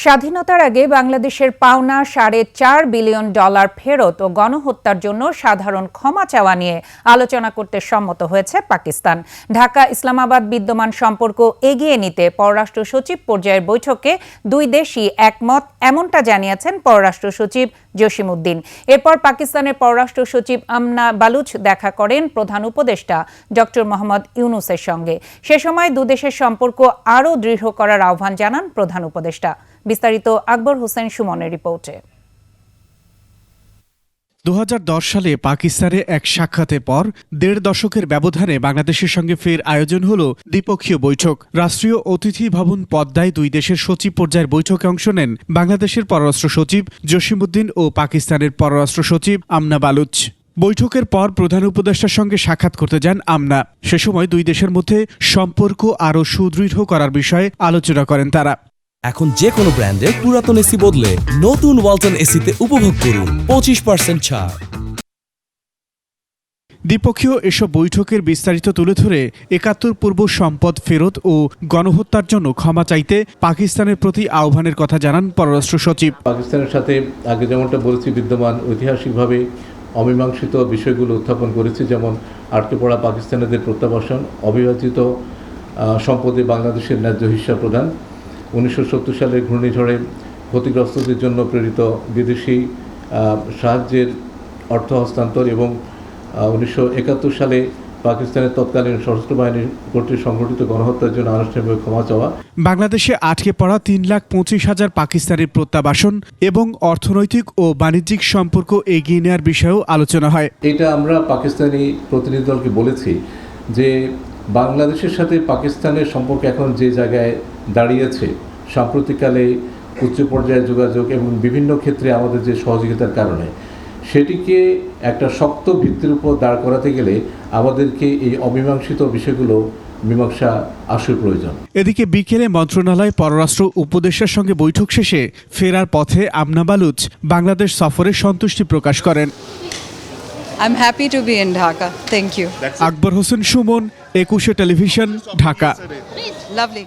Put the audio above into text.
স্বাধীনতার আগে বাংলাদেশের পাওনা $4.5 বিলিয়ন ফেরত ও গণহত্যার জন্য সাধারণ ক্ষমা চাওয়া নিয়ে আলোচনা করতে সম্মত হয়েছে পাকিস্তান। ঢাকা ইসলামাবাদ বিদ্যমান সম্পর্ক এগিয়ে নিতে পররাষ্ট্র সচিব পর্যায়ের বৈঠকে দুই দেশই একমত, এমনটা জানিয়েছেন পররাষ্ট্র সচিব জসিমউদ্দিন। এরপর পাকিস্তানের পররাষ্ট্র সচিব আমনা বালুচ দেখা করেন প্রধান উপদেষ্টা ডক্টর মোহাম্মদ ইউনূসের সঙ্গে। সে সময় দুদেশের সম্পর্ক আরও দৃঢ় করার আহ্বান জানান প্রধান উপদেষ্টা। বিস্তারিত আকবর হোসেন সুমনের রিপোর্টে। 2010 সালে পাকিস্তানে এক সাক্ষাতের পর 1.5 দশকের ব্যবধানে বাংলাদেশের সঙ্গে ফের আয়োজন হল দ্বিপক্ষীয় বৈঠক। রাষ্ট্রীয় অতিথি ভবন পদ্মায় দুই দেশের সচিব পর্যায়ের বৈঠকে অংশ নেন বাংলাদেশের পররাষ্ট্র সচিব জসিমউদ্দিন ও পাকিস্তানের পররাষ্ট্র সচিব আমনা বালুচ। বৈঠকের পর প্রধান উপদেষ্টার সঙ্গে সাক্ষাৎ করতে যান আমনা। সে সময় দুই দেশের মধ্যে সম্পর্ক আরও সুদৃঢ় করার বিষয়ে আলোচনা করেন তারা। এখন যে কোনো ব্র্যান্ডের পুরাতন এসি বদলে নতুন ওয়ালটন এসিতে উপভোগ করুন 25% ছাড়। দ্বিপক্ষীয় এসব বৈঠকের বিস্তারিত তুলে ধরে ৭১ পূর্ব সম্পদ ফেরত ও গণহত্যার জন্য ক্ষমা চাইতে পাকিস্তানের প্রতি আহ্বানের কথা জানান পররাষ্ট্র সচিব। পাকিস্তানের সাথে আগে যেমনটা বলেছি, বিদ্যমান ঐতিহাসিকভাবে অমীমাংসিত বিষয়গুলো উত্থাপন করেছি, যেমন আটকে পড়া পাকিস্তানিদের প্রত্যাবাসন, অবিভাজিত সম্পদে বাংলাদেশের ন্যায্য হিস্সা প্রদান, 1970 সালের ঘূর্ণিঝড়ে ক্ষতিগ্রস্তদের জন্য প্রেরিত বিদেশি সাহায্যের অর্থ হস্তান্তর এবং 1971 সালে পাকিস্তানের তৎকালীন সশস্ত্র বাহিনী কর্তৃক সংঘটিত গণহত্যার জন্য আনুষ্ঠানিকভাবে ক্ষমা চাওয়া। বাংলাদেশে আটকে পড়া 3,25,000 পাকিস্তানের প্রত্যাবাসন এবং অর্থনৈতিক ও বাণিজ্যিক সম্পর্ক এগিয়ে নেওয়ার বিষয়েও আলোচনা হয়। এটা আমরা পাকিস্তানি প্রতিনিধি দলকে বলেছি যে বাংলাদেশের সাথে পাকিস্তানের সম্পর্ক এখন যে জায়গায় দাঁড়িয়েছে, সাম্প্রতিককালে উচ্চ পর্যায়ে যোগাযোগ এবং বিভিন্ন ক্ষেত্রে আমাদের যে সহযোগিতার কারণে, সেটিকে একটা শক্ত ভিত্তির উপর দাঁড় করাতে গেলে আমাদেরকে এই অমীমাংসিত বিষয়গুলো মীমাংসা আসল প্রয়োজন। এদিকে বিকেলে মন্ত্রণালয় পররাষ্ট্র উপদেষ্টার সঙ্গে বৈঠক শেষে ফেরার পথে আমনা বালুচ বাংলাদেশ সফরে সন্তুষ্টি প্রকাশ করেন। I'm happy to be in Dhaka. Thank you. Akbar Hossain Suman, 21 television, Dhaka. Lovely.